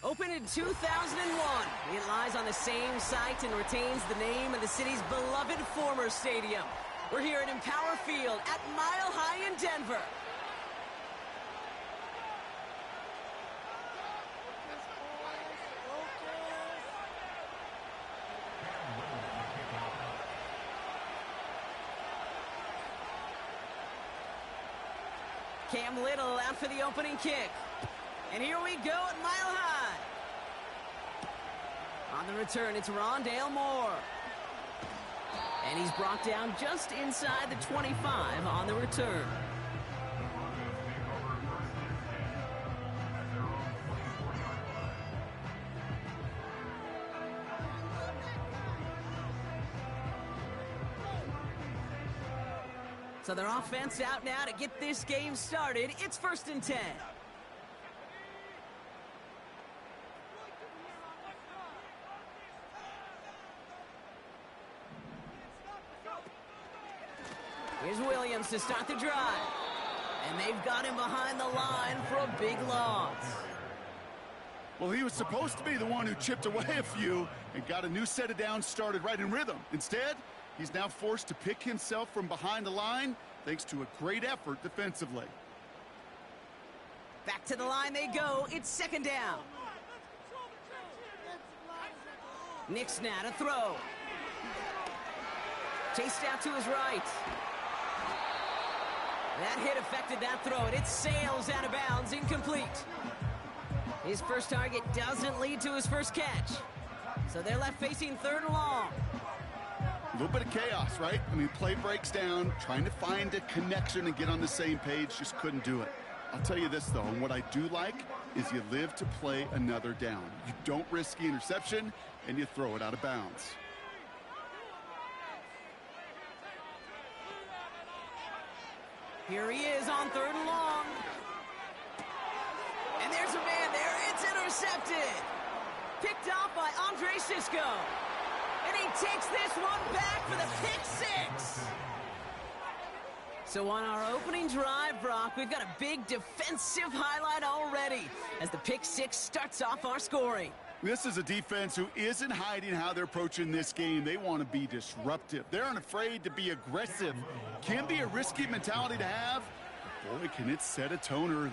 Opened in 2001, it lies on the same site and retains the name of the city's beloved former stadium. We're here at Empower Field at Mile High in Denver. Cam Little out for the opening kick. And here we go at Mile High. On the return, it's Rondale Moore. And he's brought down just inside the 25 on the return. So their offense out now to get this game started. It's 1st and 10. Here's Williams to start the drive. And they've got him behind the line for a big loss. Well, he was supposed to be the one who chipped away a few and got a new set of downs started right in rhythm. Instead, he's now forced to pick himself from behind the line thanks to a great effort defensively. Back to the line they go. It's 2nd down. Nick's now to throw. Chased out to his right. That hit affected that throw, and it sails out of bounds, incomplete. His first target doesn't lead to his first catch. So they're left facing 3rd and long. A little bit of chaos, right? I mean, play breaks down, trying to find a connection and get on the same page, just couldn't do it. I'll tell you this, though, and what I do like is you live to play another down. You don't risk the interception, and you throw it out of bounds. Here he is on 3rd and long. And there's a man there. It's intercepted. Picked off by Andre Sisco. And he takes this one back for the pick 6. So on our opening drive, Brock, we've got a big defensive highlight already as the pick 6 starts off our scoring. This is a defense who isn't hiding how they're approaching this game. They want to be disruptive. They aren't afraid to be aggressive. Can be a risky mentality to have. But boy, can it set a tone early.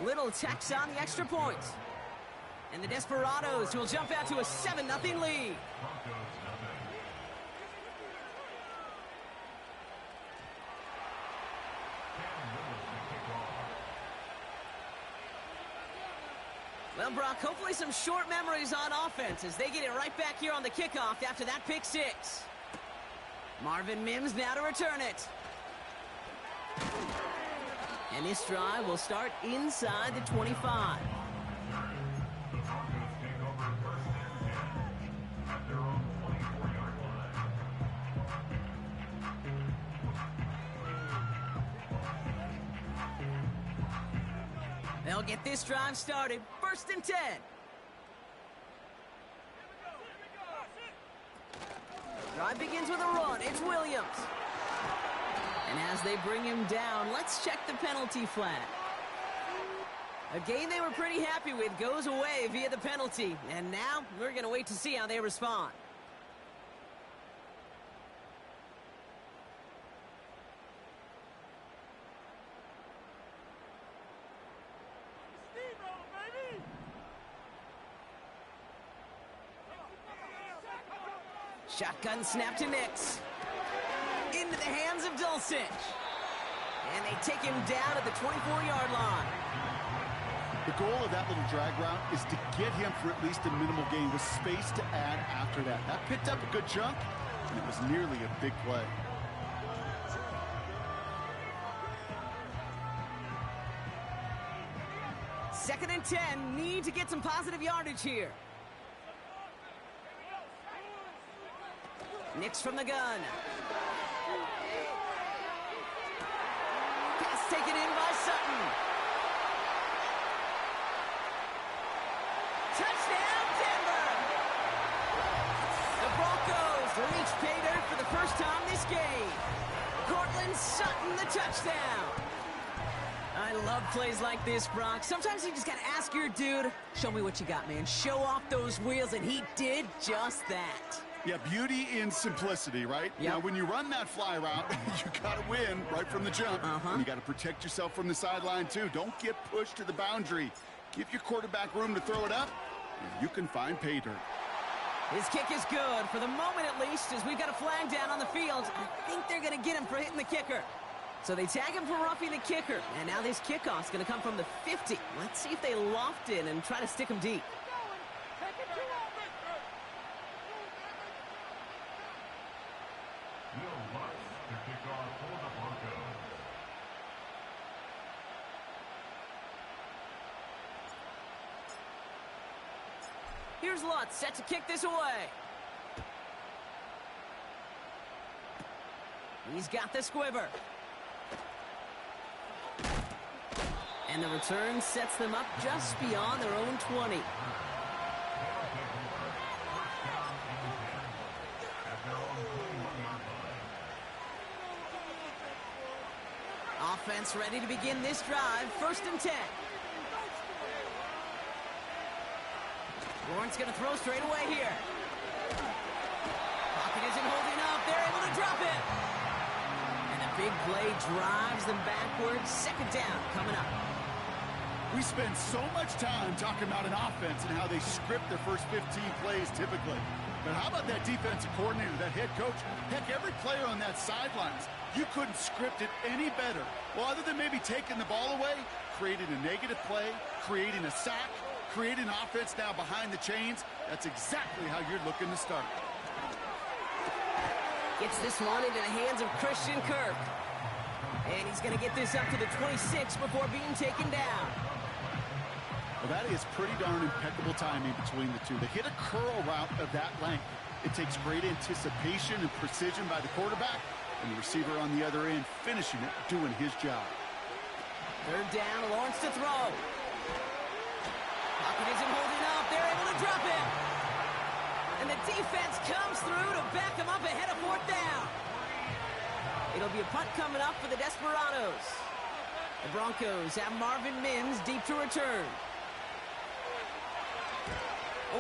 Little tacks on the extra point. And the Desperados will jump out to a 7-0 lead. Well, Brock, hopefully some short memories on offense as they get it right back here on the kickoff after that pick 6. Marvin Mims now to return it. And this drive will start inside the 25. They'll get this drive started. 1st and 10. Drive begins with a run. It's Williams. And as they bring him down, let's check the penalty flag. A game they were pretty happy with goes away via the penalty. And now we're going to wait to see how they respond. Shotgun snap to Nix. Into the hands of Dulcich. And they take him down at the 24-yard line. The goal of that little drag route is to get him for at least a minimal gain with space to add after that. That picked up a good chunk, and it was nearly a big play. Second and 10. Need to get some positive yardage here. Nix from the gun. Pass taken in by Sutton. Touchdown, Denver! The Broncos reach pay dirt for the first time this game. Cortland Sutton, the touchdown. I love plays like this, Brock. Sometimes you just gotta ask your dude, show me what you got, man. Show off those wheels, and he did just that. Yeah, beauty in simplicity, right? Yep. Now, when you run that fly route, you got to win right from the jump. And you got to protect yourself from the sideline, too. Don't get pushed to the boundary. Give your quarterback room to throw it up, and you can find pay dirt. His kick is good, for the moment at least, as we've got a flag down on the field. I think they're going to get him for hitting the kicker. So they tag him for roughing the kicker, and now this kickoff's going to come from the 50. Let's see if they loft in and try to stick him deep. Here's Lutz, set to kick this away. He's got the squiver. And the return sets them up just beyond their own 20. Offense ready to begin this drive. 1st and 10. Lawrence going to throw straight away here. Pocket isn't holding up. They're able to drop it. And the big play drives them backwards. 2nd down coming up. We spend so much time talking about an offense and how they script their first 15 plays typically. But how about that defensive coordinator, that head coach? Heck, every player on that sidelines, you couldn't script it any better. Well, other than maybe taking the ball away, creating a negative play, creating a sack, creating offense now behind the chains. That's exactly how you're looking to start. Gets this one into the hands of Christian Kirk. And he's going to get this up to the 26 before being taken down. Well, that is pretty darn impeccable timing between the two. They hit a curl route of that length. It takes great anticipation and precision by the quarterback, and the receiver on the other end finishing it, doing his job. 3rd down, Lawrence to throw. Pocket isn't holding up. They're able to drop it. And the defense comes through to back him up ahead of 4th down. It'll be a punt coming up for the Desperados. The Broncos have Marvin Mims deep to return.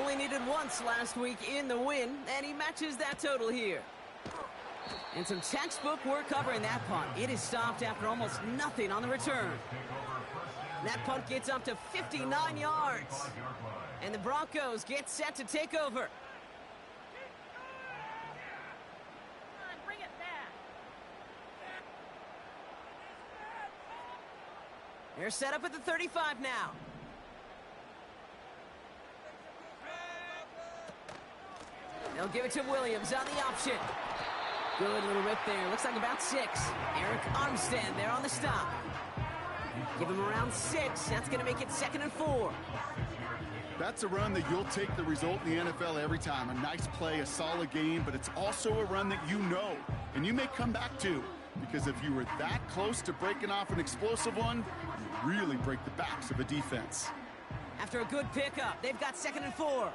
Only needed once last week in the win, and he matches that total here. And some textbook work covering that punt. It is stopped after almost nothing on the return. That punt gets up to 59 yards. And the Broncos get set to take over. Bring it back. They're set up at the 35 now. They'll give it to Williams on the option. Good little rip there. Looks like about 6. Eric Armstead there on the stop. Give him around 6. That's going to make it 2nd and 4. That's a run that you'll take the result in the NFL every time. A nice play, a solid game, but it's also a run that you know, and you may come back to, because if you were that close to breaking off an explosive one, you really break the backs of a defense. After a good pickup, they've got 2nd and 4.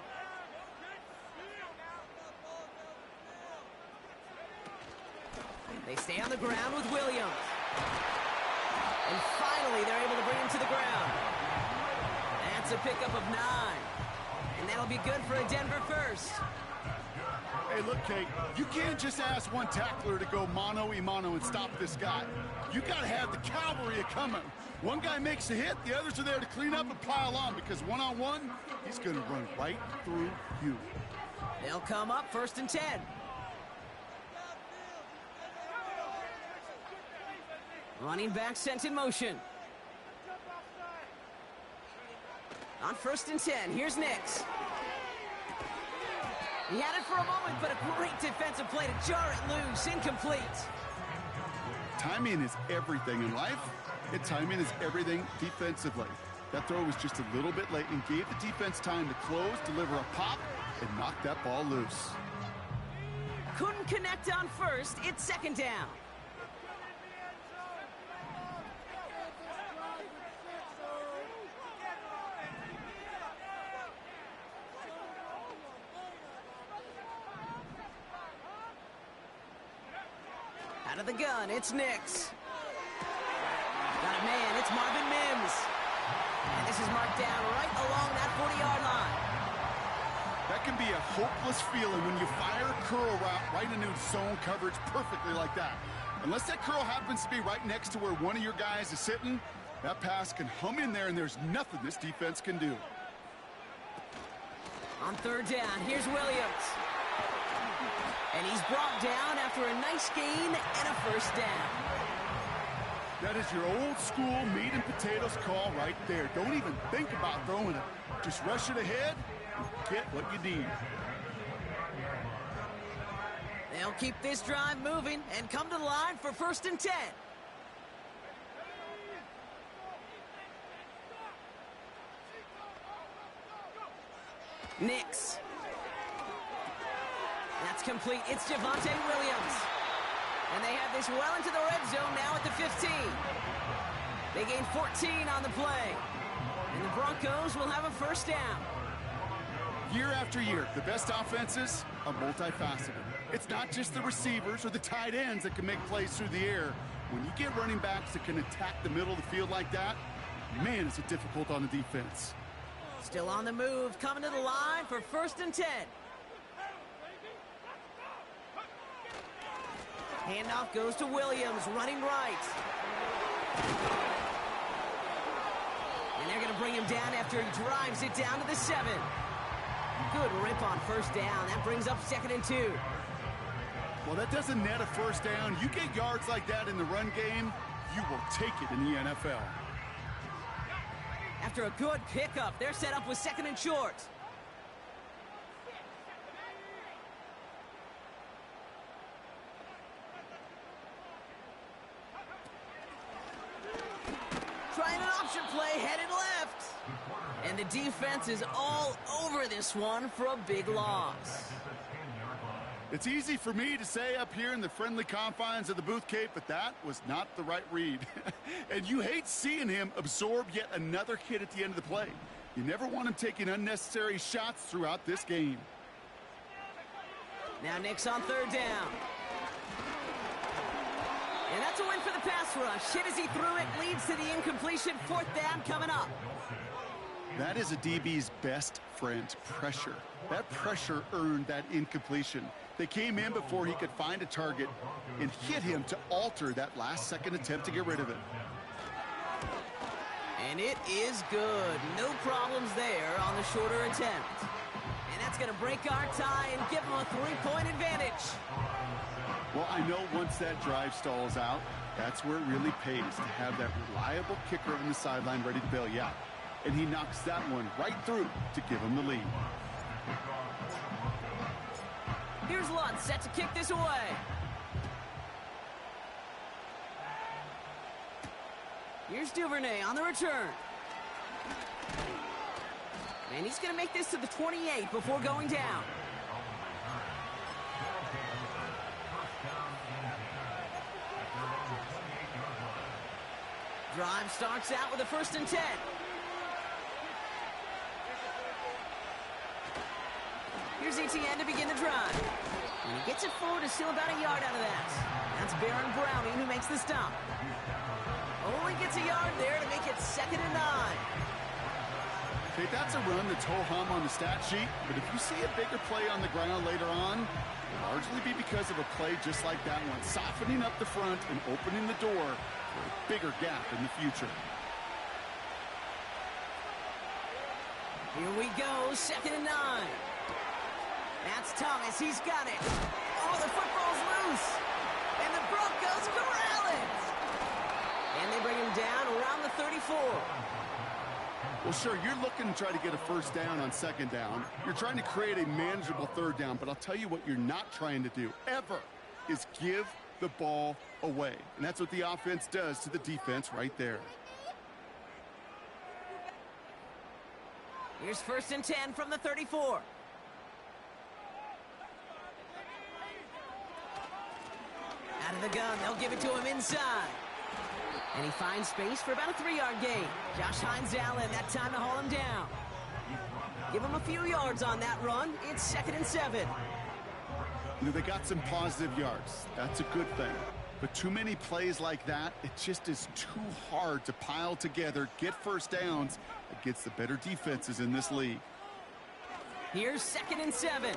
They stay on the ground with Williams. And finally, they're able to bring him to the ground. That's a pickup of 9. And that'll be good for a Denver first. Hey, look, Kate, you can't just ask one tackler to go mano-a-mano and stop this guy. You got to have the cavalry coming. One guy makes a hit, the others are there to clean up and pile on, because one-on-one, he's going to run right through you. They'll come up 1st and 10. Running back sent in motion. On 1st and 10, here's Nix. He had it for a moment, but a great defensive play to jar it loose. Incomplete. Timing is everything in life, and timing is everything defensively. That throw was just a little bit late and gave the defense time to close, deliver a pop, and knock that ball loose. Couldn't connect on 1st. It's 2nd down. Out of the gun, it's Nix. Got it, man. It's Marvin Mims. And this is marked down right along that 40-yard line. That can be a hopeless feeling when you fire a curl route right into zone coverage perfectly like that. Unless that curl happens to be right next to where one of your guys is sitting, that pass can hum in there and there's nothing this defense can do. On third down, here's Williams. And he's brought down after a nice gain and a first down. That is your old school meat and potatoes call right there. Don't even think about throwing it. Just rush it ahead and get what you need. They'll keep this drive moving and come to the line for 1st and 10. Nix. That's complete. It's Javonte Williams. And they have this well into the red zone now at the 15. They gain 14 on the play. And the Broncos will have a first down. Year after year, the best offenses are multifaceted. It's not just the receivers or the tight ends that can make plays through the air. When you get running backs that can attack the middle of the field like that, man, is it difficult on the defense. Still on the move, coming to the line for 1st and 10. Handoff goes to Williams, running right. And they're going to bring him down after he drives it down to the 7. Good rip on first down. That brings up 2nd and 2. Well, that doesn't net a first down. You get yards like that in the run game, you will take it in the NFL. After a good pickup, they're set up with 2nd and short. Trying an option play, headed left. And the defense is all over this one for a big loss. It's easy for me to say up here in the friendly confines of the booth, Cape, but that was not the right read. And you hate seeing him absorb yet another hit at the end of the play. You never want him taking unnecessary shots throughout this game. Now Nix on 3rd down. And that's a win for the pass rush. Hit as he threw it, leads to the incompletion. 4th down coming up. That is a DB's best friend, pressure. That pressure earned that incompletion. They came in before he could find a target and hit him to alter that last-second attempt to get rid of it. And it is good. No problems there on the shorter attempt. And that's going to break our tie and give them a 3-point advantage. Well, I know once that drive stalls out, that's where it really pays to have that reliable kicker on the sideline ready to bail you out. And he knocks that one right through to give him the lead. Here's Lutz set to kick this away. Here's Duvernay on the return. And he's going to make this to the 28 before going down. Drive starts out with a 1st and 10. Here's ETN to begin the drive. And he gets it forward to steal about a yard out of that. That's Baron Browning who makes the stop. Only gets a yard there to make it 2nd and 9. Okay, that's a run that's ho-hum on the stat sheet, but if you see a bigger play on the ground later on, it'll largely be because of a play just like that one, softening up the front and opening the door for a bigger gap in the future. Here we go, 2nd and 9. That's Thomas, he's got it. Oh, the football's loose. And the Broncos corral it. And they bring him down around the 34. Well, sure, you're looking to try to get a first down on 2nd down. You're trying to create a manageable 3rd down, but I'll tell you what you're not trying to do, ever, is give the ball away. And that's what the offense does to the defense right there. Here's 1st and 10 from the 34. Out of the gun, they'll give it to him inside. And he finds space for about a 3-yard gain. Josh Hines-Allen, that time to haul him down. Give him a few yards on that run. It's 2nd and 7. You know, they got some positive yards. That's a good thing. But too many plays like that, it just is too hard to pile together, get first downs against the better defenses in this league. Here's 2nd and 7.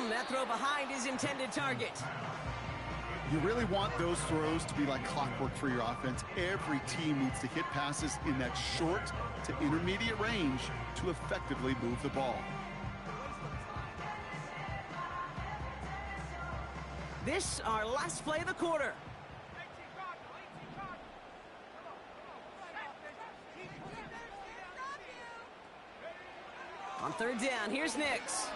That throw behind his intended target. You really want those throws to be like clockwork for your offense. Every team needs to hit passes in that short to intermediate range to effectively move the ball. This our last play of the quarter. On 3rd down, here's Nix.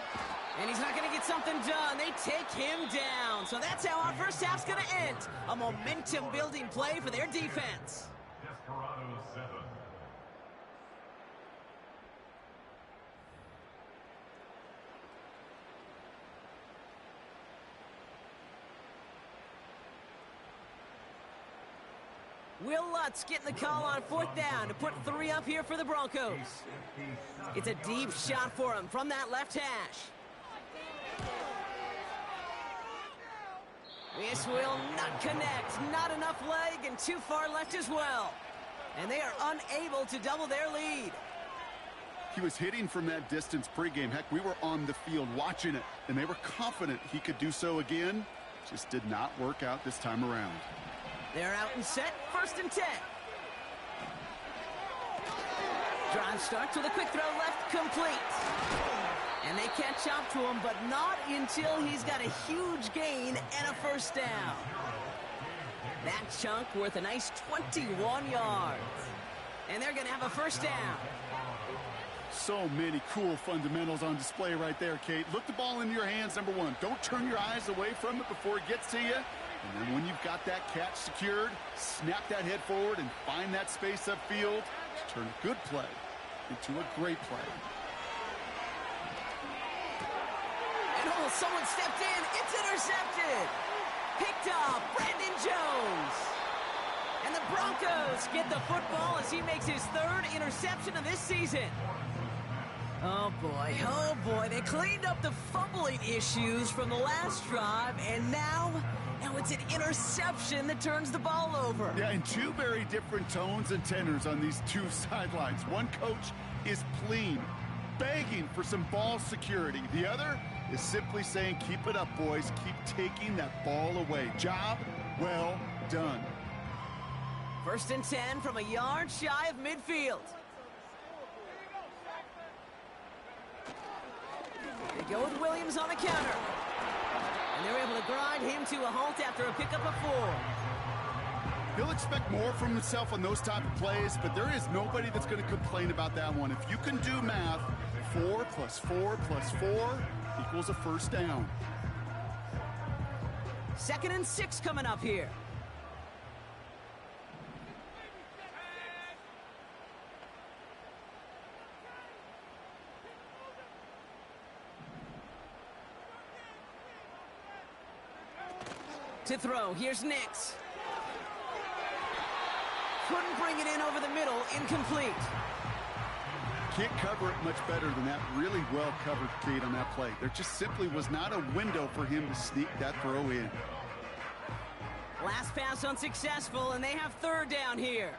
And he's not going to get something done. They take him down. So that's how our first half's going to end. A momentum-building play for their defense. Desperados 7. Will Lutz getting the call on 4th down to put 3 up here for the Broncos. It's a deep shot for him from that left hash. This will not connect. Not enough leg and too far left as well. And they are unable to double their lead. He was hitting from that distance pregame. Heck, we were on the field watching it, and they were confident he could do so again. Just did not work out this time around. They're out and set, 1st and 10. Drive starts with a quick throw left, complete. And they catch up to him, but not until he's got a huge gain and a 1st down. That chunk worth a nice 21 yards. And they're going to have a 1st down. So many cool fundamentals on display right there, Kate. Look the ball into your hands, number 1. Don't turn your eyes away from it before it gets to you. And then when you've got that catch secured, snap that head forward and find that space upfield to turn a good play into a great play. And oh, someone stepped in. It's intercepted. Picked up Brandon Jones. And the Broncos get the football as he makes his 3rd interception of this season. Oh boy, they cleaned up the fumbling issues from the last drive, and now it's an interception that turns the ball over. Yeah, and 2 very different tones and tenors on these 2 sidelines. One coach is pleading, begging for some ball security. The other is simply saying, keep it up, boys. Keep taking that ball away. Job well done. 1st and 10 from a yard shy of midfield. They go with Williams on the counter. And they're able to grind him to a halt after a pickup of 4. He'll expect more from himself on those type of plays, but there is nobody that's going to complain about that one. If you can do math, 4 + 4 + 4 equals a 1st down. 2nd and 6 coming up here. To throw, here's Nix. Couldn't bring it in over the middle, incomplete. Can't cover it much better than that. Really well covered, Kate, on that play. There just simply was not a window for him to sneak that throw in. Last pass unsuccessful, and they have 3rd down here.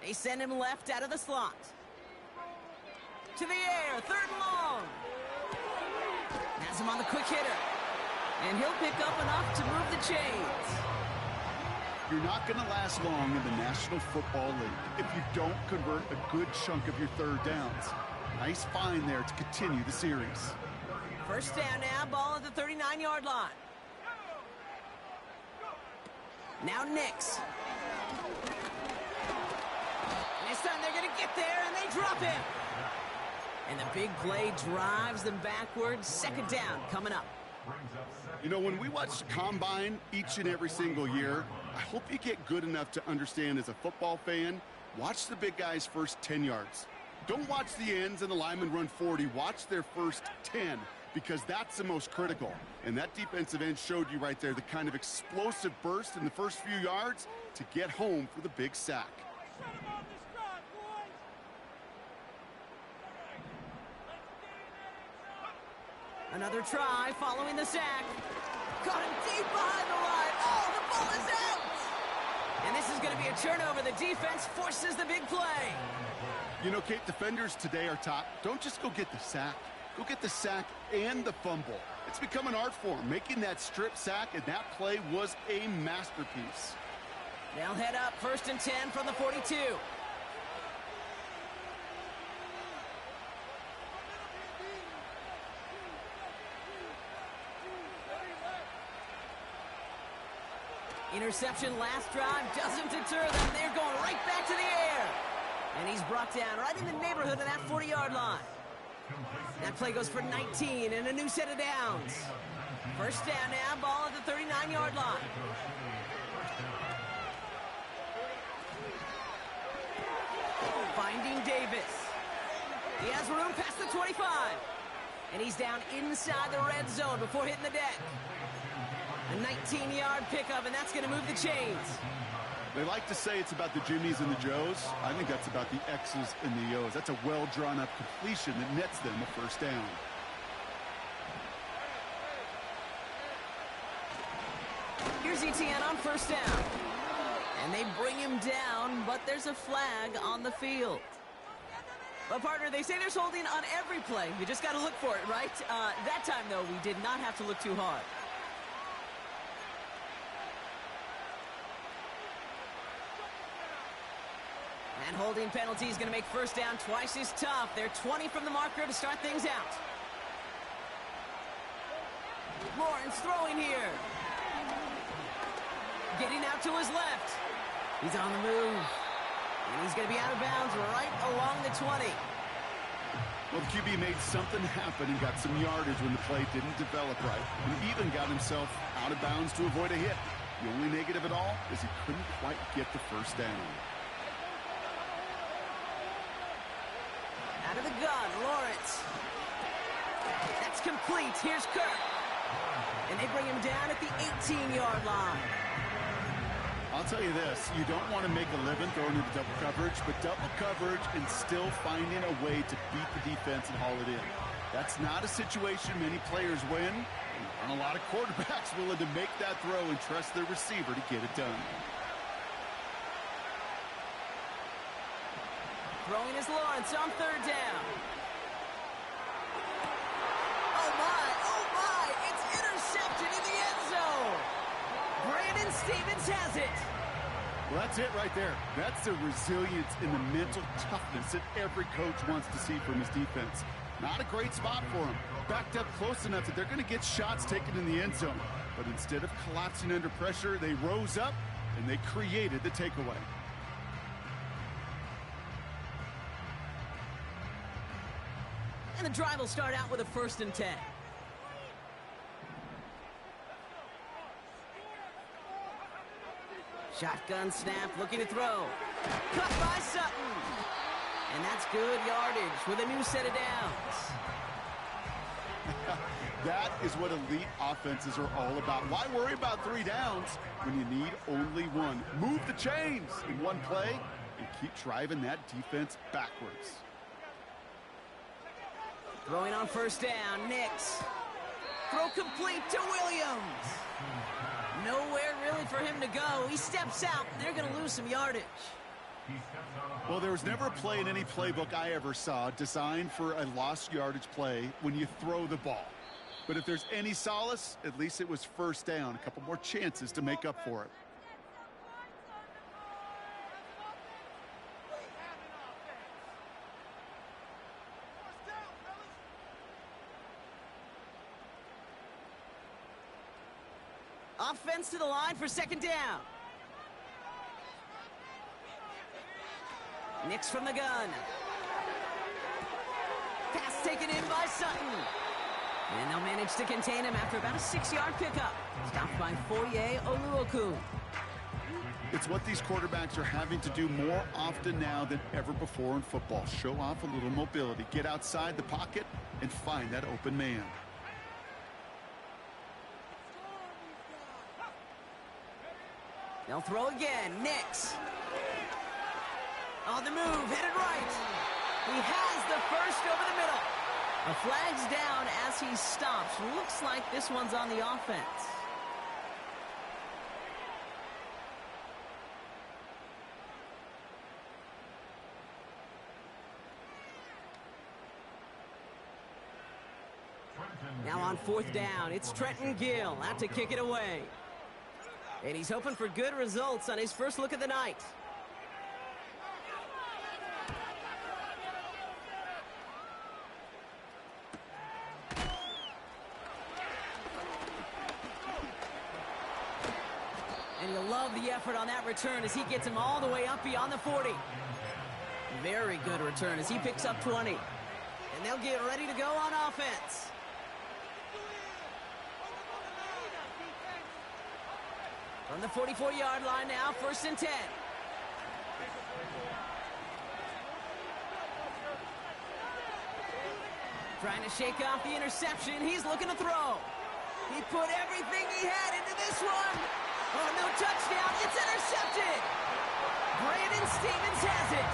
They send him left out of the slot. To the air, 3rd and long. Has him on the quick hitter. And he'll pick up enough to move the chains. You're not going to last long in the National Football League if you don't convert a good chunk of your 3rd downs. Nice find there to continue the series. 1st down now, ball at the 39-yard line. Now Nix. And this time they're going to get there, and they drop him. And the big play drives them backwards. 2nd down coming up. You know, when we watch the Combine each and every single year, I hope you get good enough to understand as a football fan, watch the big guys' first 10 yards. Don't watch the ends and the linemen run 40. Watch their first 10, because that's the most critical. And that defensive end showed you right there the kind of explosive burst in the first few yards to get home for the big sack. Another try following the sack. Caught him deep behind the line. Oh, the ball is out! And this is going to be a turnover. The defense forces the big play. You know, Kate, defenders today are top. Don't just go get the sack. Go get the sack and the fumble. It's become an art form. Making that strip sack and that play was a masterpiece. They'll head up 1st and 10 from the 42. Interception last drive doesn't deter them. They're going right back to the air. And he's brought down right in the neighborhood of that 40-yard line. That play goes for 19 and a new set of downs. First down now, ball at the 39-yard line. Finding Davis. He has room past the 25. And he's down inside the red zone before hitting the deck. A 19-yard pickup, and that's going to move the chains. They like to say it's about the Jimmies and the Joes. I think that's about the X's and the O's. That's a well-drawn-up completion that nets them a first down. Here's ETN on first down. And they bring him down, but there's a flag on the field. But, partner, they say there's holding on every play. You just got to look for it, right? That time, though, we did not have to look too hard. And holding penalty is going to make first down twice as tough. They're 20 from the marker to start things out. Lawrence throwing here. Getting out to his left. He's on the move. And he's going to be out of bounds right along the 20. Well, the QB made something happen and got some yardage when the play didn't develop right. He even got himself out of bounds to avoid a hit. The only negative at all is he couldn't quite get the first down. Out of the gun, Lawrence. That's complete. Here's Kirk. And they bring him down at the 18-yard line. I'll tell you this, you don't want to make a living throwing into double coverage, but double coverage and still finding a way to beat the defense and haul it in. That's not a situation many players win, and aren't a lot of quarterbacks willing to make that throw and trust their receiver to get it done. Throwing is Lawrence on third down. Oh my, it's intercepted in the end zone. Brandon Stevens has it. Well, that's it right there. That's the resilience and the mental toughness that every coach wants to see from his defense. Not a great spot for him. Backed up close enough that they're going to get shots taken in the end zone. But instead of collapsing under pressure, they rose up and they created the takeaway. And the drive will start out with a 1st and 10. Shotgun snap, looking to throw. Cut by Sutton. And that's good yardage with a new set of downs. That is what elite offenses are all about. Why worry about 3 downs when you need only one? Move the chains in one play and keep driving that defense backwards. Throwing on first down, Nix. Throw complete to Williams. Nowhere really for him to go. He steps out. They're going to lose some yardage. Well, there was never a play in any playbook I ever saw designed for a lost yardage play when you throw the ball. But if there's any solace, at least it was first down. A couple more chances to make up for it. Offense to the line for second down. Nix from the gun. Pass taken in by Sutton. And they'll manage to contain him after about a 6-yard pickup. Stopped by Foye Oluokun. It's what these quarterbacks are having to do more often now than ever before in football. Show off a little mobility. Get outside the pocket and find that open man. They'll throw again. Nix. On the move, headed right. He has the first over the middle. A flag's down as he stops. Looks like this one's on the offense. Now on 4th down, it's Trenton Gill out to kick it away. And he's hoping for good results on his first look of the night. And you'll love the effort on that return as he gets him all the way up beyond the 40. Very good return as he picks up 20. And they'll get ready to go on offense. From the 44-yard line now, 1st and 10. Trying to shake off the interception. He's looking to throw. He put everything he had into this one. Oh, no touchdown. It's intercepted. Brandon Stevens has it.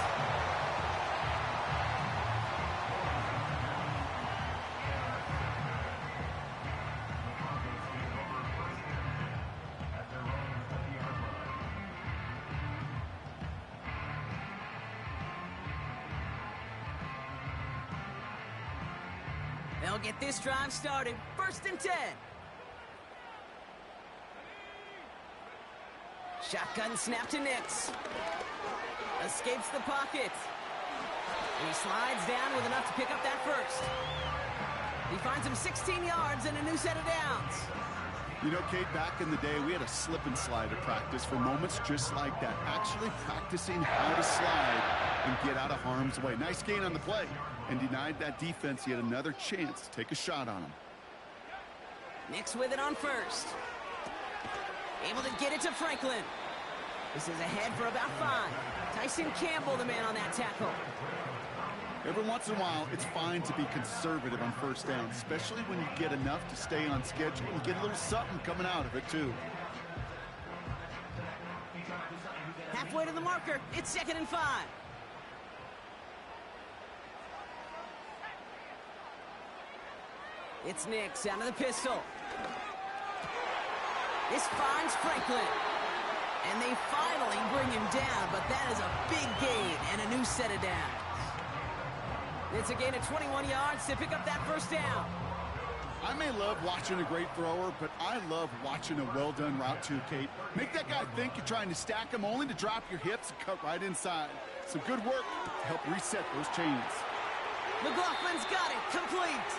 They'll get this drive started. 1st and 10. Shotgun snap to Nix. Escapes the pocket. And he slides down with enough to pick up that first. He finds him 16 yards and a new set of downs. You know, Kate, back in the day, we had a slip and slide at practice for moments just like that. Actually practicing how to slide and get out of harm's way. Nice gain on the play. And denied that defense yet another chance to take a shot on him. Nix with it on 1st. Able to get it to Franklin. This is ahead for about 5. Tyson Campbell, the man on that tackle. Every once in a while, it's fine to be conservative on 1st down, especially when you get enough to stay on schedule and get a little something coming out of it, too. Halfway to the marker, it's 2nd and 5. It's Nix out of the pistol. This finds Franklin. And they finally bring him down, but that is a big gain and a new set of downs. It's a gain of 21 yards to pick up that 1st down. I may love watching a great thrower, but I love watching a well-done route too, Kate. Make that guy think you're trying to stack him only to drop your hips and cut right inside. Some good work to help reset those chains. McLaughlin's got it, complete.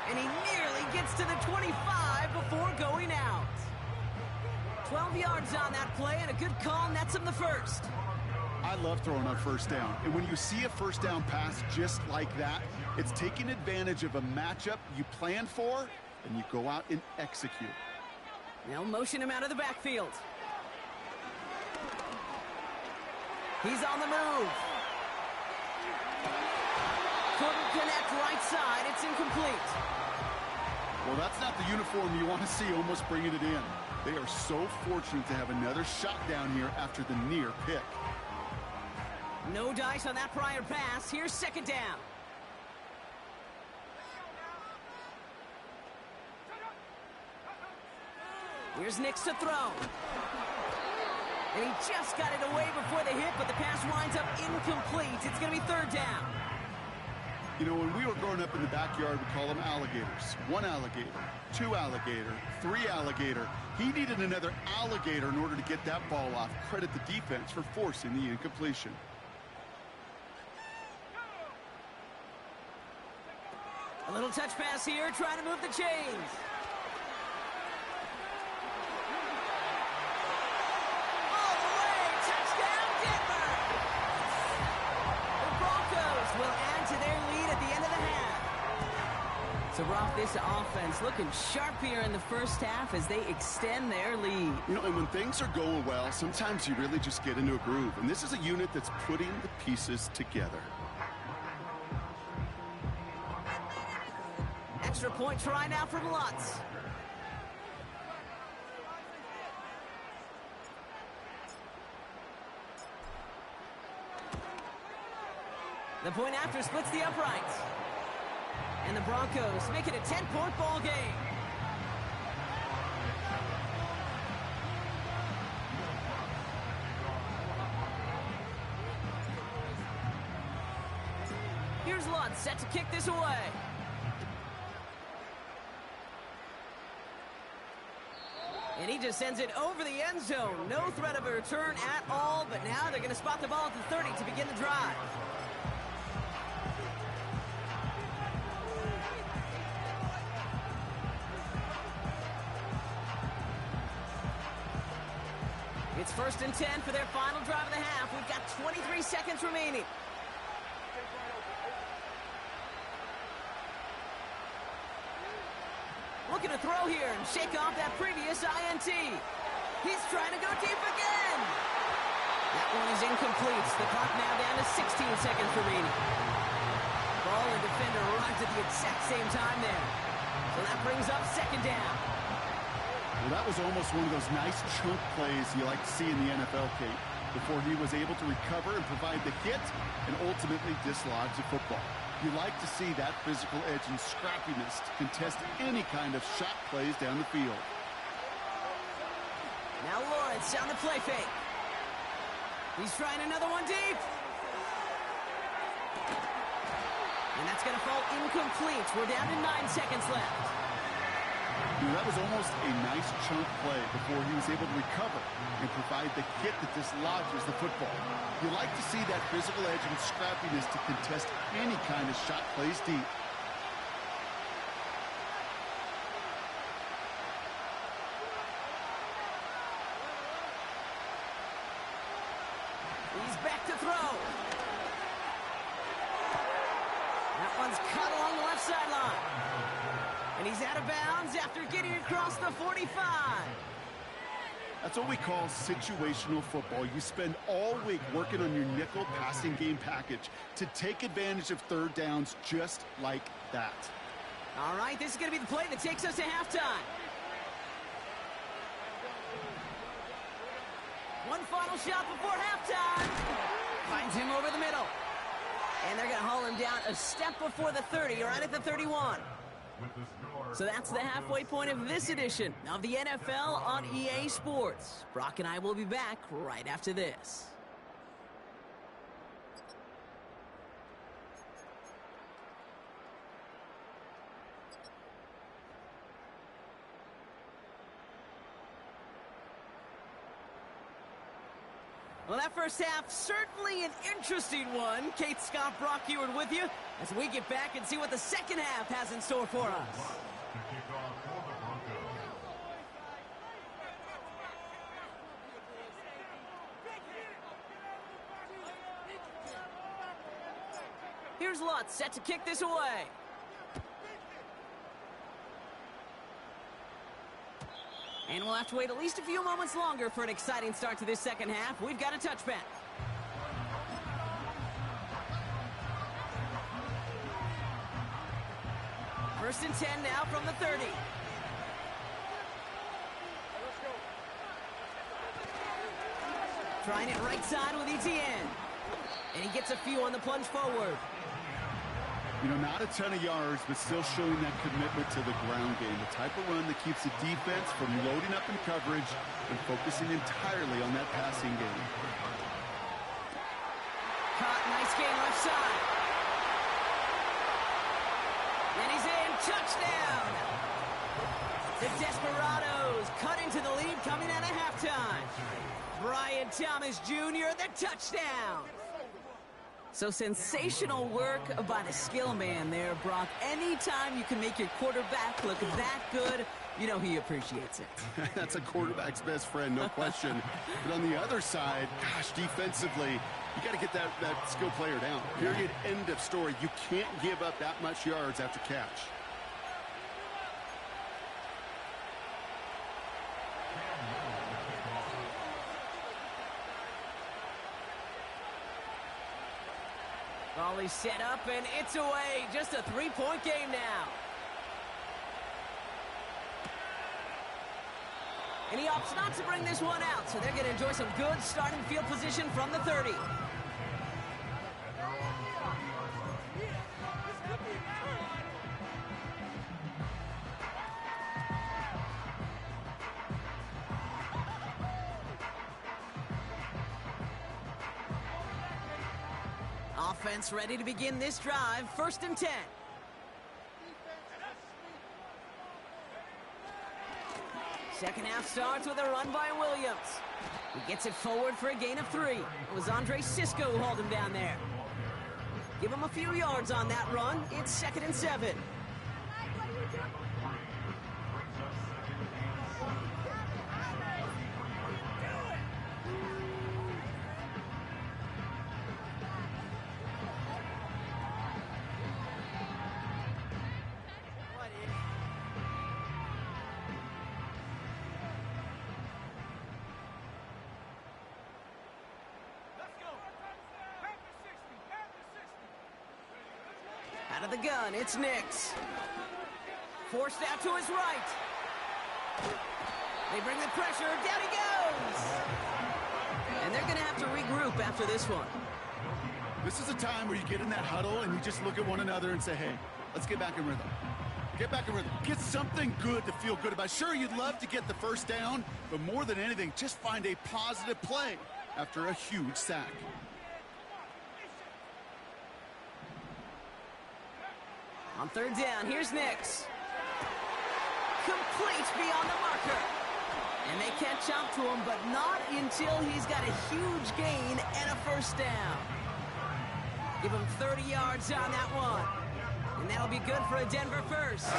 And he nearly gets to the 25 before going out. 12 yards on that play, and a good call nets him the 1st. I love throwing on 1st down. And when you see a 1st down pass just like that, it's taking advantage of a matchup you plan for, and you go out and execute. They'll motion him out of the backfield. He's on the move. Couldn't connect right side. It's incomplete. Well, that's not the uniform you want to see almost bringing it in. They are so fortunate to have another shot down here after the near pick. No dice on that prior pass. Here's 2nd down. Here's Nix to throw. And he just got it away before the hit, but the pass winds up incomplete. It's going to be 3rd down. You know, when we were growing up in the backyard, we call them alligators. 1 alligator, 2 alligator, 3 alligator. He needed another alligator in order to get that ball off. Credit the defense for forcing the incompletion. A little touch pass here, trying to move the chains. All the way, touchdown Denver! The Broncos will add to their lead at the end of the half. So Roth, this offense looking sharp here in the 1st half as they extend their lead. You know, and when things are going well, sometimes you really just get into a groove. And this is a unit that's putting the pieces together. Extra point try now from Lutz. The point after splits the uprights. And the Broncos make it a 10-point ball game. Here's Lutz set to kick this away. And he just sends it over the end zone. No threat of a return at all, but now they're going to spot the ball at the 30 to begin the drive. It's 1st and 10 for their final drive of the half. We've got 23 seconds remaining. Looking to throw here and shake off that previous INT. He's trying to go deep again. That one is incomplete. The clock now down to 16 seconds remaining. Ball and defender arrived at the exact same time there. So that brings up 2nd down. Well, that was almost one of those nice chunk plays you like to see in the NFL, Kate, before he was able to recover and provide the hit and ultimately dislodge the football. You like to see that physical edge and scrappiness to contest any kind of shot plays down the field. Now Lawrence down the play fake. He's trying another one deep. And that's going to fall incomplete. We're down to 9 seconds left. That was almost a nice chunk play before he was able to recover and provide the hit that dislodges the football. You like to see that physical edge and scrappiness to contest any kind of shot plays deep. He's back to throw. That one's cut along the left sideline. And he's out of bounds after getting across the 45. That's what we call situational football. You spend all week working on your nickel passing game package to take advantage of 3rd downs just like that. All right, this is going to be the play that takes us to halftime. One final shot before halftime. Finds him over the middle. And they're going to haul him down a step before the 30, right at the 31. So that's the halfway point of this edition of the NFL on EA Sports. Brock and I will be back right after this. Well, that first half, certainly an interesting one. Kate, Scott, Brock Eward with you as we get back and see what the second half has in store for us. Here's Lutz set to kick this away. And we'll have to wait at least a few moments longer for an exciting start to this second half. We've got a touchback. First and 10 now from the 30. Trying it right side with Etienne. And he gets a few on the plunge forward. You know, not a ton of yards, but still showing that commitment to the ground game. The type of run that keeps the defense from loading up in coverage and focusing entirely on that passing game. Caught, nice gain left side. And he's in, touchdown! The Desperados cut into the lead coming out of halftime. Brian Thomas Jr., the touchdown! So sensational work by the skill man there, Brock. Anytime you can make your quarterback look that good, you know he appreciates it. That's a quarterback's best friend, no question. But on the other side, gosh, defensively, you got to get that skill player down. Period, end of story. You can't give up that much yards after catch. Volley set up, and it's away. Just a 3-point game now. And he opts not to bring this one out, so they're going to enjoy some good starting field position from the 30. Offense ready to begin this drive. 1st and 10. Second half starts with a run by Williams. He gets it forward for a gain of 3. It was Andre Sisco who hauled him down there. Give him a few yards on that run. It's 2nd and 7. Out of the gun, it's Nix. Forced out to his right. They bring the pressure. Down he goes. And they're going to have to regroup after this one. This is a time where you get in that huddle and you just look at one another and say, hey, let's get back in rhythm. Get back in rhythm. Get something good to feel good about. Sure, you'd love to get the first down, but more than anything, just find a positive play after a huge sack. On 3rd down, here's Nix. Complete beyond the marker. And they catch up to him, but not until he's got a huge gain and a 1st down. Give him 30 yards on that one. And that'll be good for a Denver 1st.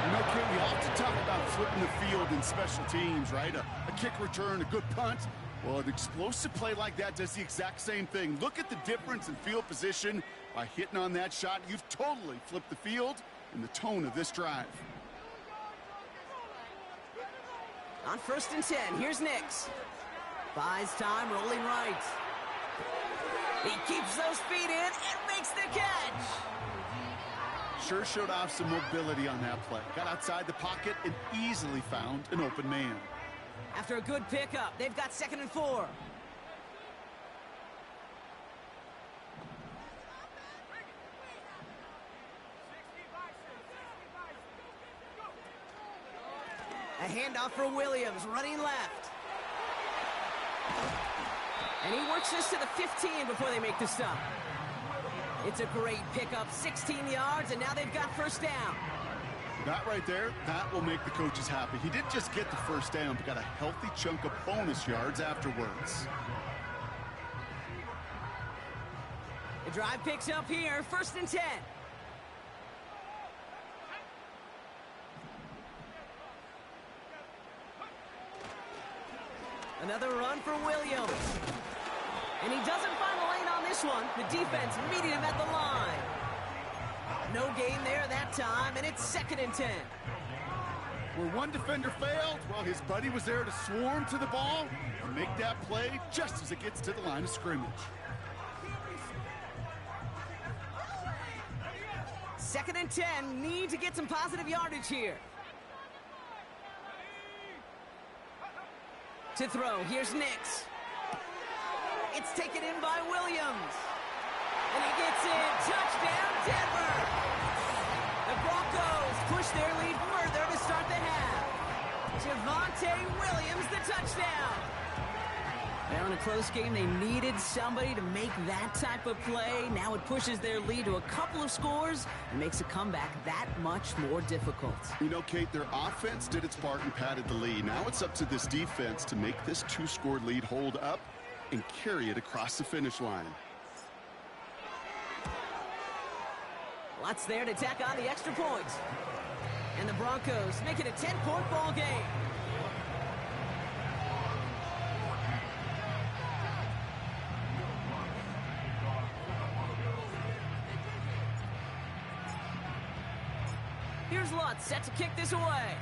You know, Kate, we often talk about flipping the field in special teams, right? A kick return, a good punt. Well, an explosive play like that does the exact same thing. Look at the difference in field position. By hitting on that shot, you've totally flipped the field and the tone of this drive. On 1st and 10, here's Nix. Buys time, rolling right. He keeps those feet in and makes the catch. Sure showed off some mobility on that play. Got outside the pocket and easily found an open man. After a good pickup, they've got 2nd and 4. A handoff for Williams, running left. And he works this to the 15 before they make the stop. It's a great pickup, 16 yards, and now they've got 1st down. That right there, that will make the coaches happy. He didn't just get the 1st down, but got a healthy chunk of bonus yards afterwards. The drive picks up here, 1st and 10. Another run for Williams. And he doesn't find the lane on this one. The defense meeting him at the line. No gain there that time, and it's 2nd and 10. Where one defender failed, well, his buddy was there to swarm to the ball and make that play just as it gets to the line of scrimmage. 2nd and 10, need to get some positive yardage here. To throw, here's Nix. It's taken in by Williams. And he gets in. Touchdown, Denver. The Broncos push their lead further to start the half. Javonte Williams, the touchdown. Now in a close game, they needed somebody to make that type of play. Now it pushes their lead to a couple of scores and makes a comeback that much more difficult. You know, Kate, their offense did its part and padded the lead. Now it's up to this defense to make this 2-score lead hold up and carry it across the finish line. Lots there to tack on the extra point. And the Broncos make it a 10-point ball game. Here's Lutz set to kick this away.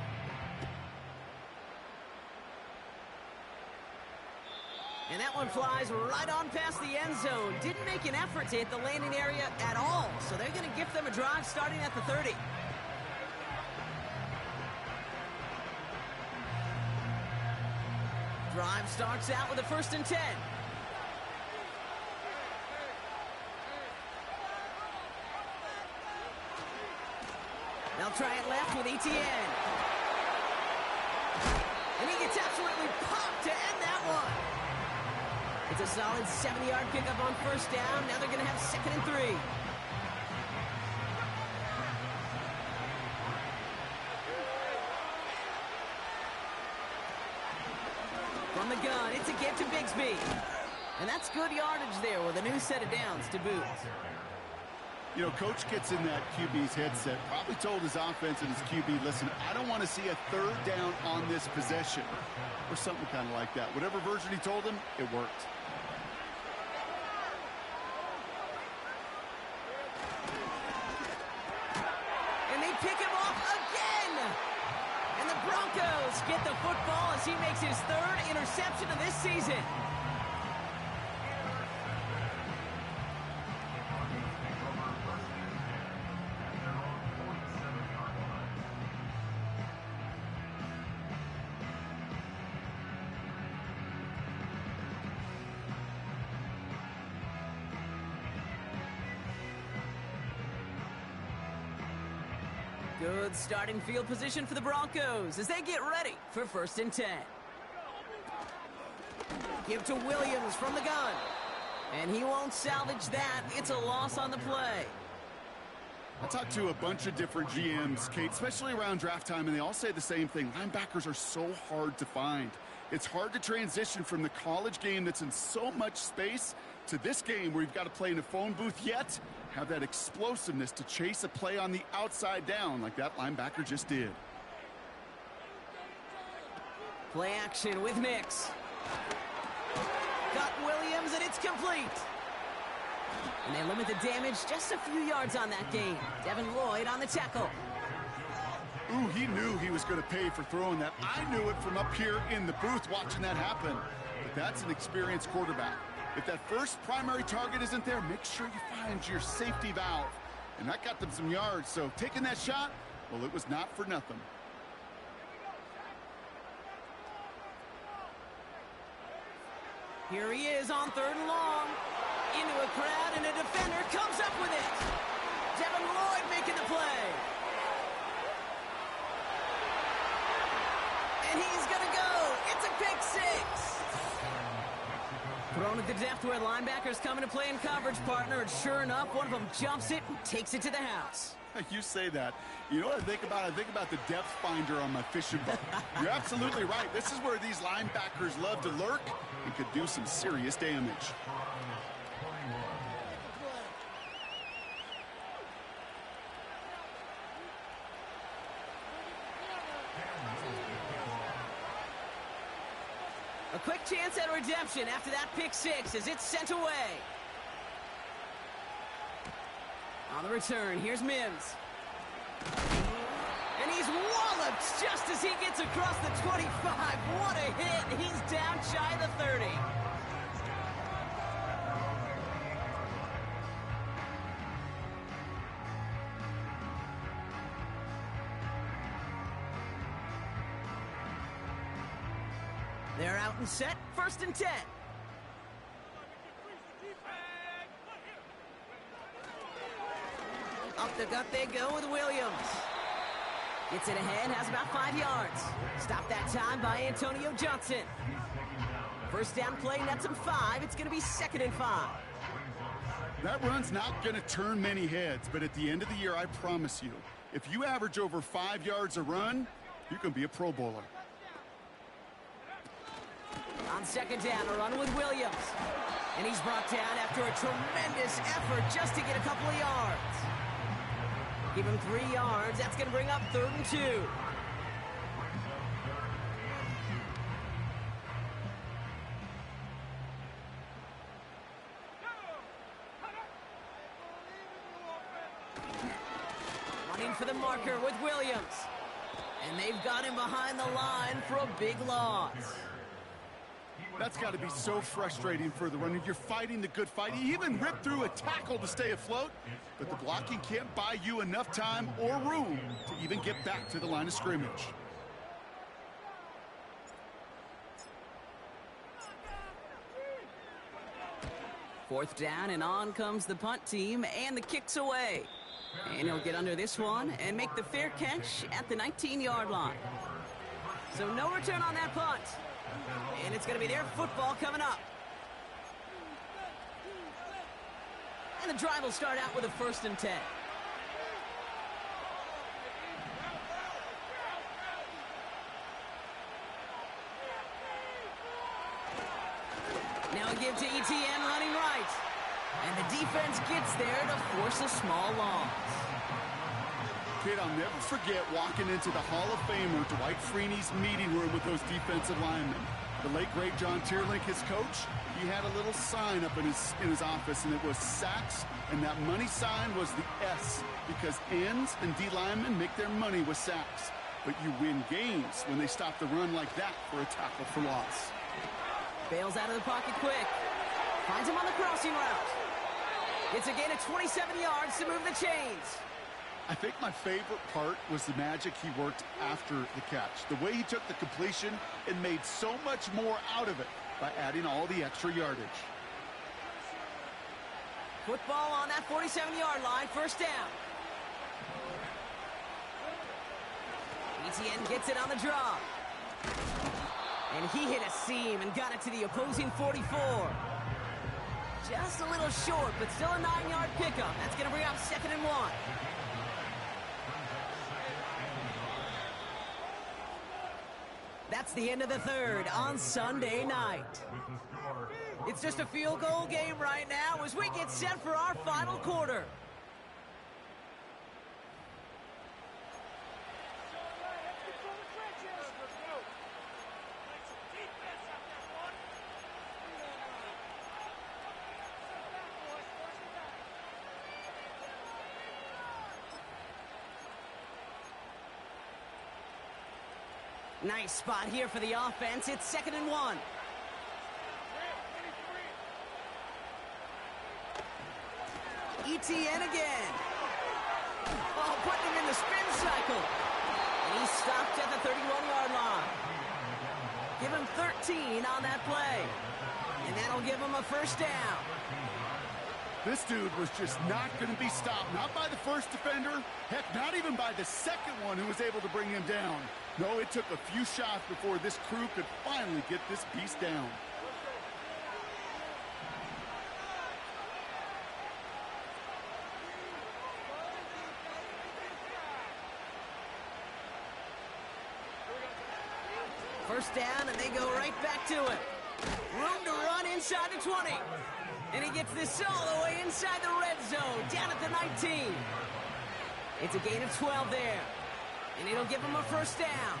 And that one flies right on past the end zone. Didn't make an effort to hit the landing area at all. So they're going to gift them a drive starting at the 30. Drive starts out with a 1st and 10. They'll try it left with Etienne. And he gets absolutely popped to end that one. It's a solid 70-yard pickup on first down. Now they're going to have 2nd and 3. From the gun, it's a give to Bigsby. And that's good yardage there with a new set of downs to boot. You know, Coach gets in that QB's headset, probably told his offense and his QB, listen, I don't want to see a 3rd down on this possession. Or something kind of like that. Whatever version he told him, it worked. And they pick him off again! And the Broncos get the football as he makes his 3rd interception of this season. Good starting field position for the Broncos as they get ready for 1st and 10. Give to Williams from the gun. And he won't salvage that. It's a loss on the play. I talked to a bunch of different GMs, Kate, especially around draft time, and they all say the same thing. Linebackers are so hard to find. It's hard to transition from the college game that's in so much space to this game where you've got to play in a phone booth, yet have that explosiveness to chase a play on the outside down like that linebacker just did. Play action with MEX. Got Williams, and it's complete. And they limit the damage just a few yards on that game. Devin Lloyd on the tackle. Ooh, he knew he was going to pay for throwing that. I knew it from up here in the booth watching that happen. But that's an experienced quarterback. If that first primary target isn't there, make sure you find your safety valve. And that got them some yards, so taking that shot, well, it was not for nothing. Here he is on 3rd and long. Into a crowd, and a defender comes up with it. Devin Lloyd making the play. And he's going to go. It's a pick 6. Thrown at the depth where linebackers come into play in coverage, partner, and sure enough, one of them jumps it and takes it to the house. You say that. You know what I think about? I think about the depth finder on my fishing boat. You're absolutely right. This is where these linebackers love to lurk and could do some serious damage. A quick chance at redemption after that pick 6 as it's sent away. On the return, here's Mims. And he's walloped just as he gets across the 25. What a hit. He's down shy of the 30. They're out and set, 1st and 10. Up the gut they go with Williams. Gets it ahead, has about 5 yards. Stopped that time by Antonio Johnson. 1st down play, nets him 5. It's going to be 2nd and 5. That run's not going to turn many heads, but at the end of the year, I promise you, if you average over 5 yards a run, you can be a Pro Bowler. On 2nd down, a run with Williams. And he's brought down after a tremendous effort just to get a couple of yards. Give him 3 yards. That's going to bring up 3rd and 2. Running for the marker with Williams. And they've got him behind the line for a big loss. That's got to be so frustrating for the runner. You're fighting the good fight. He even ripped through a tackle to stay afloat, but the blocking can't buy you enough time or room to even get back to the line of scrimmage. Fourth down, and on comes the punt team, and the kick's away. And he'll get under this one and make the fair catch at the 19-yard line. So no return on that punt. And it's going to be their football coming up. And the drive will start out with a 1st and 10. Now a give to ETN running right. And the defense gets there to force a small loss. Kid, I'll never forget walking into the Hall of Famer Dwight Freeney's meeting room with those defensive linemen. The late, great John Tierlink, his coach, he had a little sign up in his office, and it was sacks, and that money sign was the S, because ends and D linemen make their money with sacks. But you win games when they stop the run like that for a tackle for loss. Bails out of the pocket quick. Finds him on the crossing route. It's a gain of 27 yards to move the chains. I think my favorite part was the magic he worked after the catch. The way he took the completion and made so much more out of it by adding all the extra yardage. Football on that 47-yard line, 1st down. ETN gets it on the draw. And he hit a seam and got it to the opposing 44. Just a little short, but still a 9-yard pickup. That's going to bring up 2nd and 1. That's the end of the 3rd on Sunday night. It's just a field goal game right now as we get set for our final quarter. Nice spot here for the offense. It's 2nd and 1. ETN again. Oh, putting him in the spin cycle. And he stopped at the 31-yard line. Give him 13 on that play. And that'll give him a 1st down. This dude was just not going to be stopped. Not by the first defender. Heck, not even by the 2nd one who was able to bring him down. No, it took a few shots before this crew could finally get this beast down. First down, and they go right back to it. Room to run inside the 20. And he gets this all the way inside the red zone, down at the 19. It's a gain of 12 there. And it'll give him a 1st down.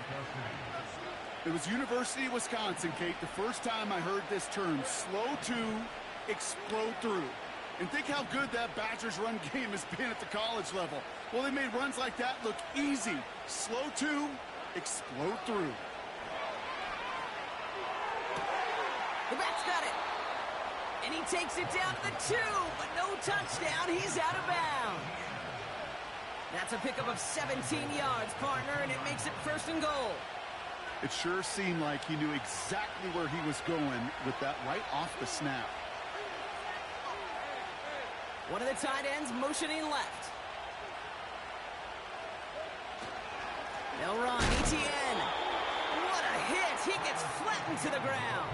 It was University of Wisconsin, Kate, the first time I heard this term, slow to explode through. And think how good that Badgers run game has been at the college level. Well, they made runs like that look easy. Slow to explode through. The back's got it. And he takes it down to the 2, but no touchdown. He's out of bounds. That's a pickup of 17 yards, partner, and it makes it 1st and goal. It sure seemed like he knew exactly where he was going with that right off the snap. One of the tight ends motioning left. They'll run. ETN. What a hit. He gets flattened to the ground.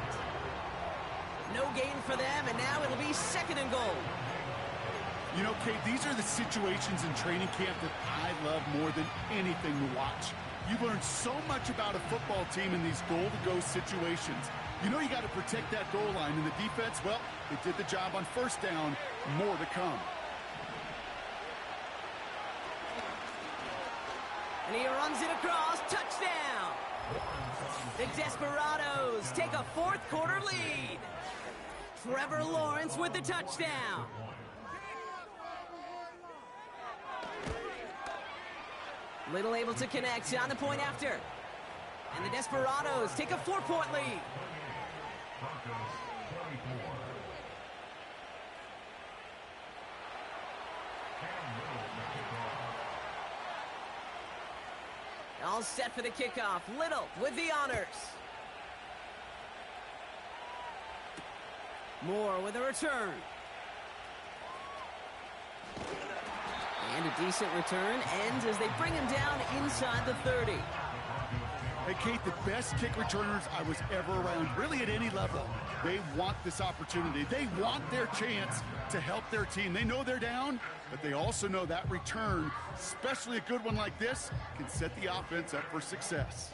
No gain for them, and now it'll be 2nd and goal. You know, Kate, these are the situations in training camp that I love more than anything to watch. You learn so much about a football team in these goal-to-go situations. You know you got to protect that goal line, and the defense, well, they did the job on 1st down. More to come. And he runs it across. Touchdown! The Desperados take a 4th quarter lead. Trevor Lawrence with the touchdown. Little able to connect on the point after. And the Desperados take a 4-point lead. All set for the kickoff. Little with the honors. Moore with a return. And a decent return ends as they bring him down inside the 30. Hey, Kate, the best kick returners I was ever around, really at any level, they want this opportunity. They want their chance to help their team. They know they're down, but they also know that return, especially a good one like this, can set the offense up for success.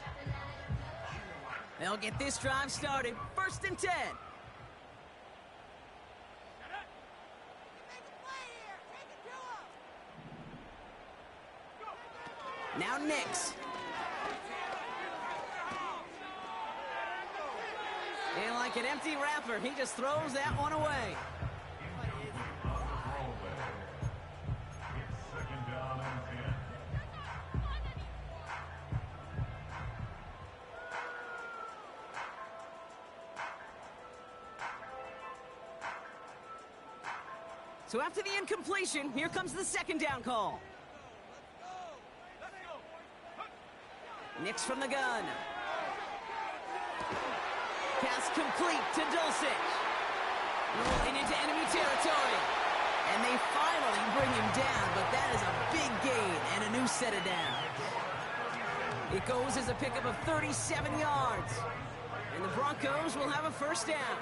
They'll get this drive started. 1st and 10. Now MEX. And like an empty wrapper, he just throws that one away. So after the incompletion, here comes the 2nd down call. MEX from the gun. Pass complete to Dulcich. Rolling into enemy territory. And they finally bring him down, but that is a big gain and a new set of downs. It goes as a pickup of 37 yards. And the Broncos will have a 1st down.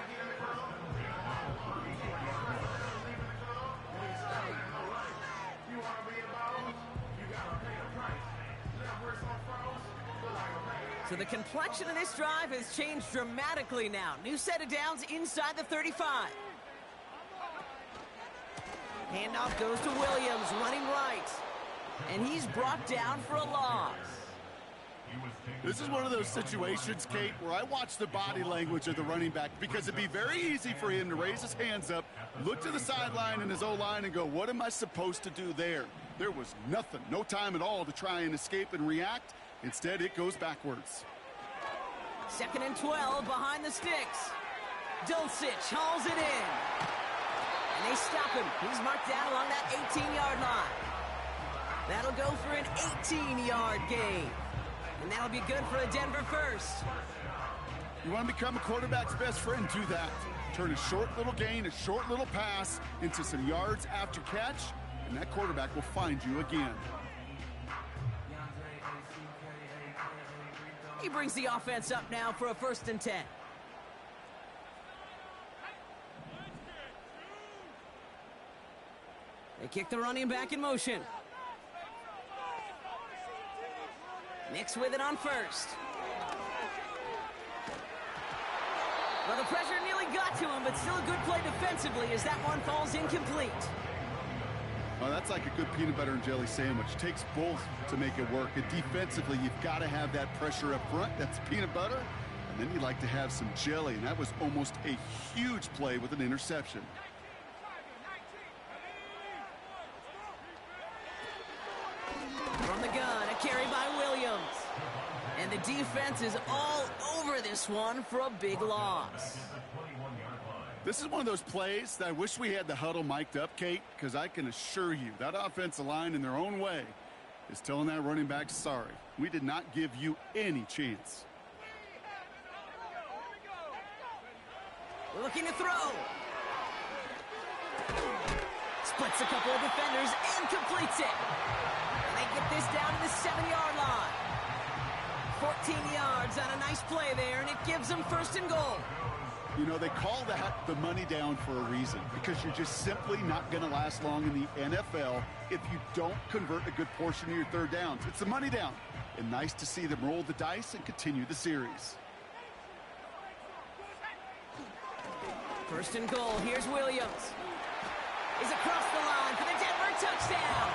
So the complexion of this drive has changed dramatically now. New set of downs inside the 35. Handoff goes to Williams, running right. And he's brought down for a loss. This is one of those situations, Kate, where I watch the body language of the running back because it'd be very easy for him to raise his hands up, look to the sideline and his O-line and go, what am I supposed to do there? There was nothing, no time at all to try and escape and react. Instead, it goes backwards. 2nd and 12 behind the sticks. Dulcich hauls it in. And they stop him. He's marked down along that 18-yard line. That'll go for an 18-yard gain. And that'll be good for a Denver 1st. You want to become a quarterback's best friend, do that. Turn a short little gain, a short little pass into some yards after catch, and that quarterback will find you again. He brings the offense up now for a 1st and 10. They kick the running back in motion. MEX with it on 1st. Well, the pressure nearly got to him, but still a good play defensively as that one falls incomplete. Oh, that's like a good peanut butter and jelly sandwich. It takes both to make it work. And defensively, you've got to have that pressure up front. That's peanut butter. And then you like to have some jelly. And that was almost a huge play with an interception. From the gun, a carry by Williams. And the defense is all over this one for a big loss. This is one of those plays that I wish we had the huddle mic'd up, Kate, because I can assure you that offensive line in their own way is telling that running back, sorry, we did not give you any chance. Looking to throw. Splits a couple of defenders and completes it. And they get this down to the 7-yard line. 14 yards on a nice play there, and it gives them 1st and goal. You know, they call that the money down for a reason, because you're just simply not going to last long in the NFL if you don't convert a good portion of your 3rd downs. It's the money down. And nice to see them roll the dice and continue the series. 1st and goal. Here's Williams. He's across the line for the Denver touchdown.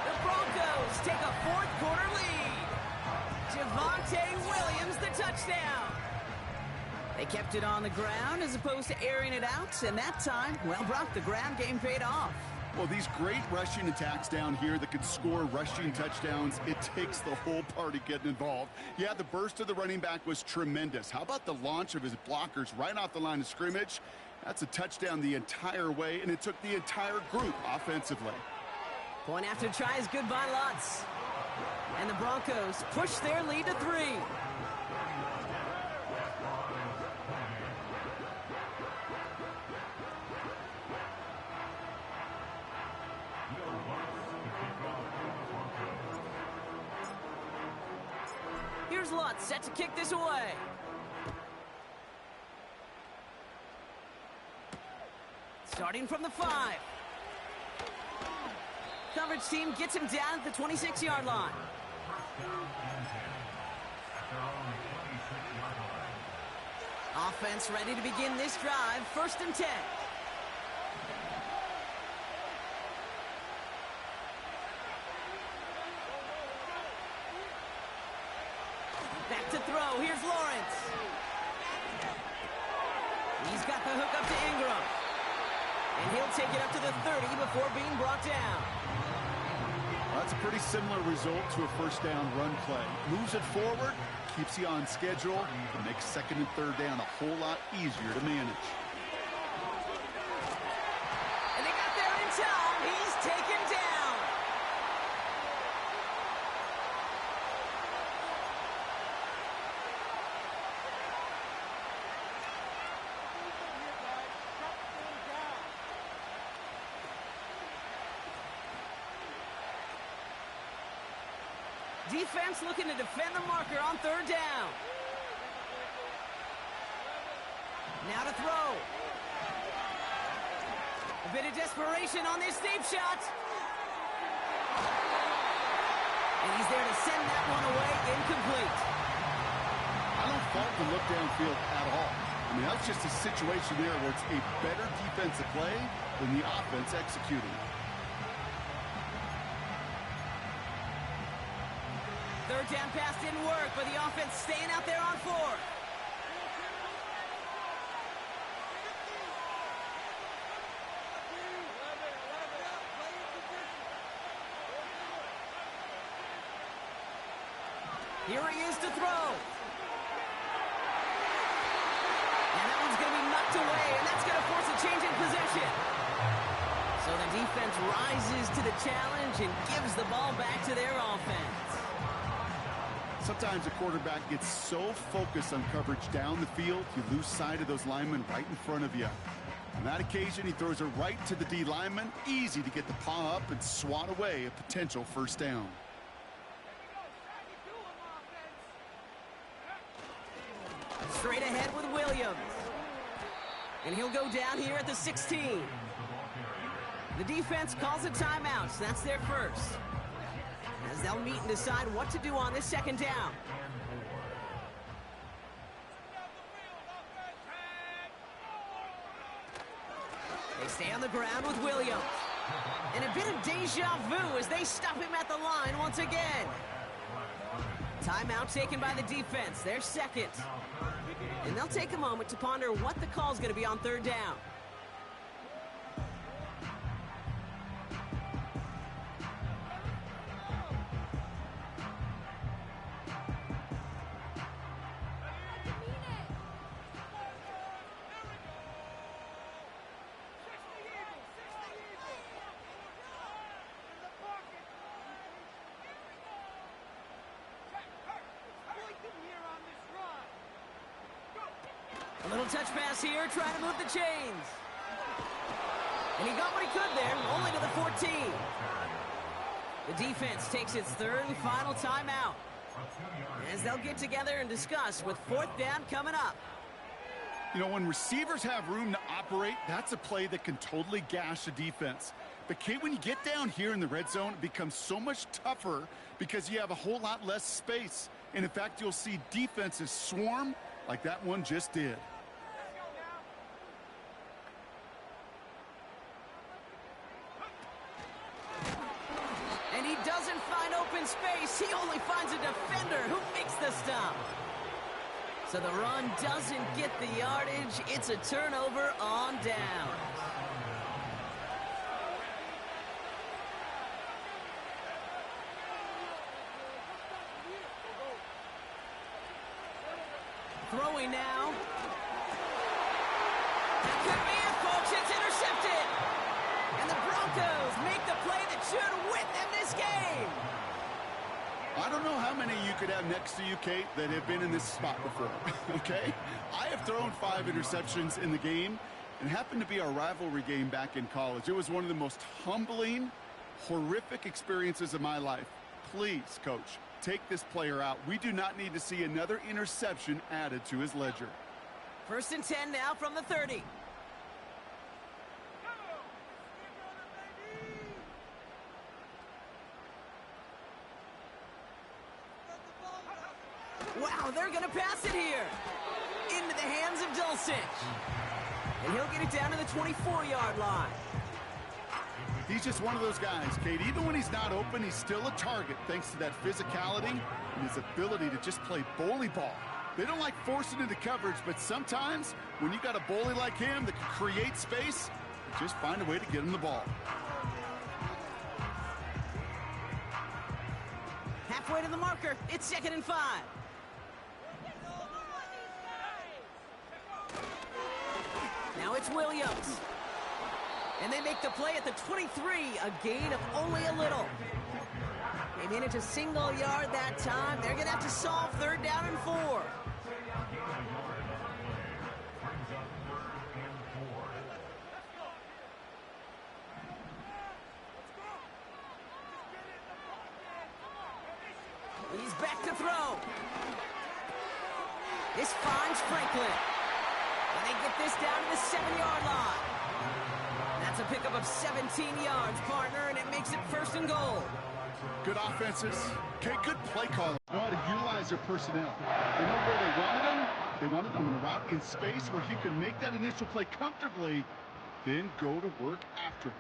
The Broncos take a 4th quarter lead. Javonte Williams, the touchdown. They kept it on the ground as opposed to airing it out, and that time, well, Brock, the ground game paid off. Well, these great rushing attacks down here that could score rushing touchdowns, it takes the whole party getting involved. Yeah, the burst of the running back was tremendous. How about the launch of his blockers right off the line of scrimmage? That's a touchdown the entire way, and it took the entire group offensively. Point after try is good by Lutz. And the Broncos push their lead to 3. Here's Lutz set to kick this away. Starting from the 5. Coverage team gets him down at the 26-yard line. Offense ready to begin this drive. 1st and 10. Back to throw. Here's Lawrence. He's got the hook up to Ingram. And he'll take it up to the 30 before being brought down. That's a pretty similar result to a 1st down run play. Moves it forward, keeps you on schedule, and makes 2nd and 3rd down a whole lot easier to manage. And they got there in time. He's taken down. Defense looking to defend the marker on 3rd down. Now to throw. A bit of desperation on this deep shot. And he's there to send that one away, incomplete. I don't fault the look downfield at all. I mean, that's just a situation there where it's a better defensive play than the offense executing. 3rd down pass didn't work, but the offense staying out there on 4th. Here he is to throw. And that one's going to be knocked away, and that's going to force a change in possession. So the defense rises to the challenge and gives the ball back to their offense. Sometimes a quarterback gets so focused on coverage down the field, you lose sight of those linemen right in front of you. On that occasion, he throws it right to the D lineman. Easy to get the paw up and swat away a potential 1st down. Straight ahead with Williams. And he'll go down here at the 16. The defense calls a timeout, so that's their 1st. As they'll meet and decide what to do on this 2nd down. They stay on the ground with Williams. And a bit of deja vu as they stop him at the line once again. Timeout taken by the defense, their 2nd. And they'll take a moment to ponder what the call's going to be on 3rd down. A little touch pass here, trying to move the chains. And he got what he could there, only to the 14. The defense takes its 3rd and final timeout, as they'll get together and discuss with 4th down coming up. You know, when receivers have room to operate, that's a play that can totally gash a defense. But, Kate, when you get down here in the red zone, it becomes so much tougher because you have a whole lot less space. And, in fact, you'll see defenses swarm like that one just did. And he doesn't find open space. He only finds a defender who makes the stop. So the run doesn't get the yardage. It's a turnover on down. Throwing now. That could be it, folks. It's intercepted. And the Broncos make the play that should win them this game. I don't know how many you could have next to you, Kate, that have been in this spot before, okay? I have thrown 5 interceptions in the game, and it happened to be our rivalry game back in college. It was one of the most humbling, horrific experiences of my life. Please, Coach, take this player out. We do not need to see another interception added to his ledger. 1st and 10 now from the 30. Wow, they're going to pass it here. Into the hands of Dulcich. And he'll get it down to the 24-yard line. He's just one of those guys, Kate. Even when he's not open, he's still a target thanks to that physicality and his ability to just play bully ball. They don't like forcing into coverage, but sometimes when you got a bully like him that can create space, just find a way to get him the ball. Halfway to the marker. It's 2nd and 5. Now it's Williams. And they make the play at the 23, a gain of only a little. They manage a single yard that time. They're going to have to solve 3rd down and 4. He's back to throw. This finds Franklin. And they get this down to the 7-yard line. That's a pickup of 17 yards, partner, and it makes it 1st and goal. Good offenses. Okay, good play call. They know how to utilize their personnel. They know where they wanted them. They wanted them in a route in space where he could make that initial play comfortably, then go to work after.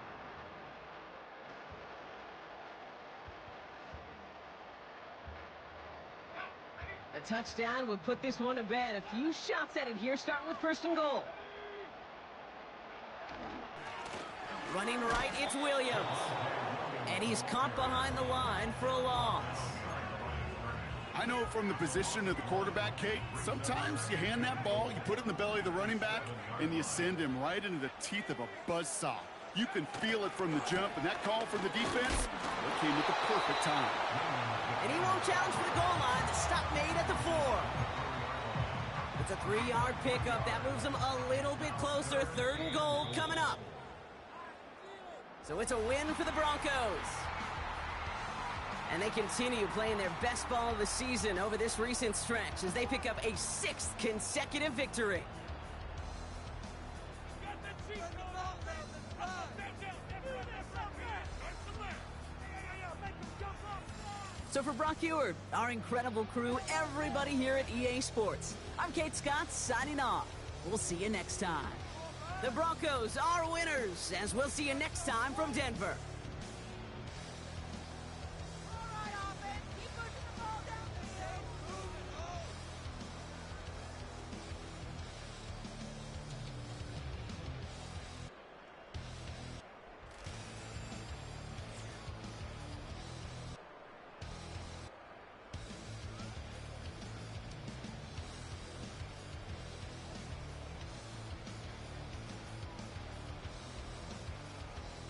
A touchdown would put this one to bed. A few shots at it here, starting with 1st and goal. Running right, it's Williams. And he's caught behind the line for a loss. I know from the position of the quarterback, Kate, sometimes you hand that ball, you put it in the belly of the running back, and you send him right into the teeth of a buzzsaw. You can feel it from the jump, and that call from the defense, it came at the perfect time. And he won't challenge for the goal line. The stop made at the 4. It's a 3-yard pickup. That moves them a little bit closer. 3rd and goal coming up. So it's a win for the Broncos. And they continue playing their best ball of the season over this recent stretch as they pick up a 6th consecutive victory. So for Brock Ewart, our incredible crew, everybody here at EA Sports, I'm Kate Scott signing off. We'll see you next time. The Broncos are winners, as we'll see you next time from Denver.